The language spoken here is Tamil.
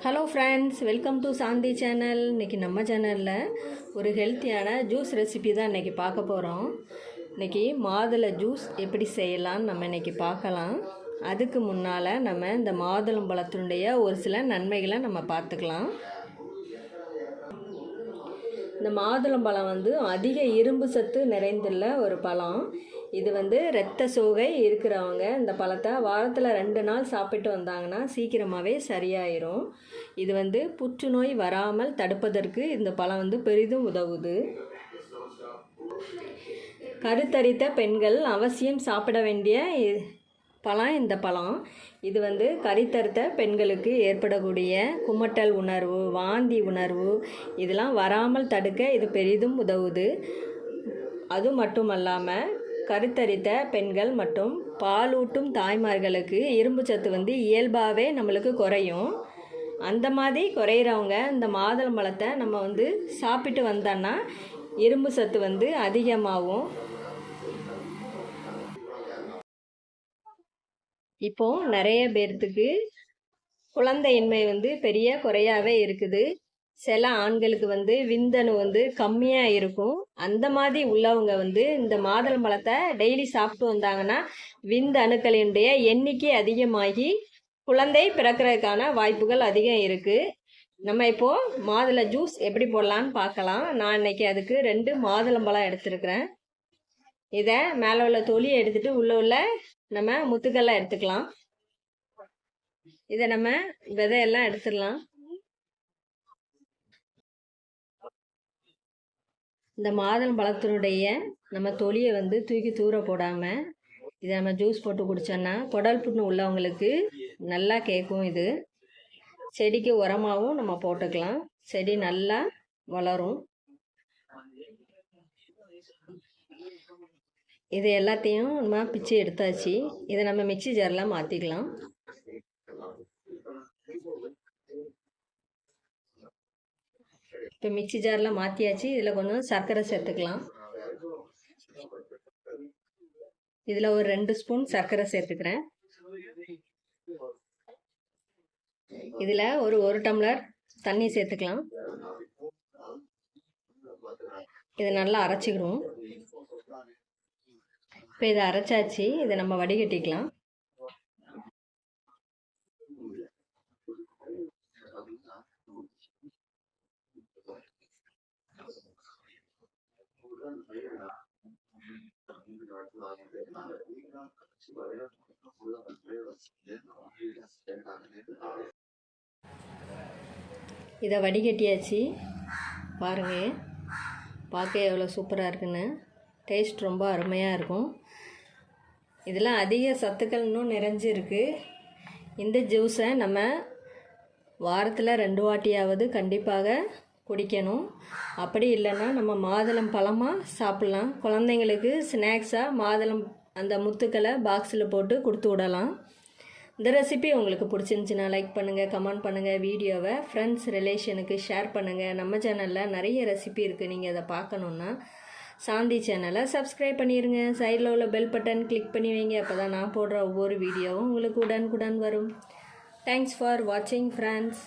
Hello friends, welcome to Shanti channel. இன்றைக்கி நம்ம சேனலில் ஒரு ஹெல்த்தியான ஜூஸ் ரெசிபி தான் இன்றைக்கி பார்க்க போகிறோம். இன்றைக்கி மாதுளை ஜூஸ் எப்படி செய்யலான்னு நம்ம இன்றைக்கி பார்க்கலாம். அதுக்கு முன்னால் நம்ம இந்த மாதுளம்பழத்தினுடைய ஒரு சில நன்மைகளை நம்ம பார்த்துக்கலாம். இந்த மாதுளம்பழம் அதிக இரும்பு சத்து நிறைந்துள்ள ஒரு பழம். இது இரத்த சோகை இருக்கிறவங்க இந்த பழத்தை வாரத்தில் 2 நாள் சாப்பிட்டு வந்தாங்கன்னா சீக்கிரமாகவே சரியாயிரும். இது புற்றுநோய் வராமல் தடுப்பதற்கு இந்த பழம் பெரிதும் உதவுது. கருத்தரித்த பெண்கள் அவசியம் சாப்பிட வேண்டிய பழம் இந்த பழம். இது கருத்தரித்த பெண்களுக்கு ஏற்படக்கூடிய குமட்டல் உணர்வு, வாந்தி உணர்வு இதெல்லாம் வராமல் தடுக்க இது பெரிதும் உதவுது. அது மட்டுமல்லாமல் கருத்தரித்த பெண்கள் மற்றும் பாலூட்டும் தாய்மார்களுக்கு இரும்பு சத்து இயல்பாகவே நம்மளுக்கு குறையும். அந்த மாதிரி குறையிறவங்க இந்த மாதுளம்பழத்தை நம்ம சாப்பிட்டு வந்தோன்னா இரும்பு சத்து அதிகமாகும். இப்போது நிறைய பேர்த்துக்கு குழந்தையின்மை பெரிய குறையாகவே இருக்குது. சில ஆண்களுக்கு விந்தணு கம்மியாக இருக்கும். அந்த மாதிரி உள்ளவங்க இந்த மாதுளம்பழத்தை டெய்லி சாப்பிட்டு வந்தாங்கன்னா விந்தணுக்களினுடைய எண்ணிக்கை அதிகமாகி குழந்தை பிறக்கிறதுக்கான வாய்ப்புகள் அதிகம் இருக்குது. நம்ம இப்போது மாதுளை ஜூஸ் எப்படி போடலான்னு பார்க்கலாம். நான் இன்றைக்கி அதுக்கு 2 மாதுளம்பழம் எடுத்துருக்கிறேன். இதை மேலே உள்ள தொலியை எடுத்துகிட்டு உள்ள நம்ம முத்துக்கெல்லாம் எடுத்துக்கலாம். இதை நம்ம விதையெல்லாம் எடுத்துடலாம். இந்த மாதுளம்பழத்தினுடைய நம்ம தொலியை தூக்கி தூர போடாமல் இதை நம்ம ஜூஸ் போட்டு குடித்தோன்னா குடல் புண்ணு உள்ளவங்களுக்கு நல்லா கேட்கும். இது செடிக்கு உரமாகவும் நம்ம போட்டுக்கலாம். செடி நல்லா வளரும். இது எல்லாத்தையும் நம்ம பிச்சு எடுத்தாச்சு. இதை நம்ம மிக்ஸி ஜாரில் மாற்றிக்கலாம். இப்போ மிக்ஸி ஜாரில் மாற்றியாச்சு. இதில் கொஞ்சம் சர்க்கரை சேர்த்துக்கலாம். இதில் ஒரு 2 ஸ்பூன் சர்க்கரை சேர்த்துக்கிறேன். இதில் ஒரு டம்ளர் தண்ணி சேர்த்துக்கலாம். இதை நல்லா அரைச்சிக்கணும். இப்போ இதை அரைச்சாச்சு. இதை நம்ம வடிகட்டிக்கலாம். இதை வடிகட்டியாச்சு. பாருங்கள், பார்க்க எவ்வளோ சூப்பராக இருக்குன்னு. டேஸ்ட் ரொம்ப அருமையாக இருக்கும். இதெல்லாம் அதிக சத்துக்கள் இன்னும் நிறைஞ்சிருக்கு. இந்த ஜூஸை நம்ம வாரத்தில் 2 வாட்டியாவது கண்டிப்பாக குடிக்கணும். அப்படி இல்லைன்னா நம்ம மாதுளம் பழமாக சாப்பிட்லாம். குழந்தைங்களுக்கு ஸ்நாக்ஸாக மாதுளம் அந்த முத்துக்களை பாக்ஸில் போட்டு கொடுத்து விடலாம். இந்த ரெசிபி உங்களுக்கு பிடிச்சிருந்துச்சின்னா லைக் பண்ணுங்கள், கமெண்ட் பண்ணுங்கள். வீடியோவை ஃப்ரெண்ட்ஸ் ரிலேஷனுக்கு ஷேர் பண்ணுங்கள். நம்ம சேனலில் நிறைய ரெசிபி இருக்குது. நீங்கள் அதை பார்க்கணுன்னா சாந்தி சேனலை சப்ஸ்கிரைப் பண்ணிடுங்க. சைடில் உள்ள பெல் பட்டன் கிளிக் பண்ணி வைங்க. அப்போ தான் நான் போடுற ஒவ்வொரு வீடியோவும் உங்களுக்கு உடனுக்குடன் வரும். தேங்க்ஸ் ஃபார் வாட்சிங் ஃப்ரெண்ட்ஸ்.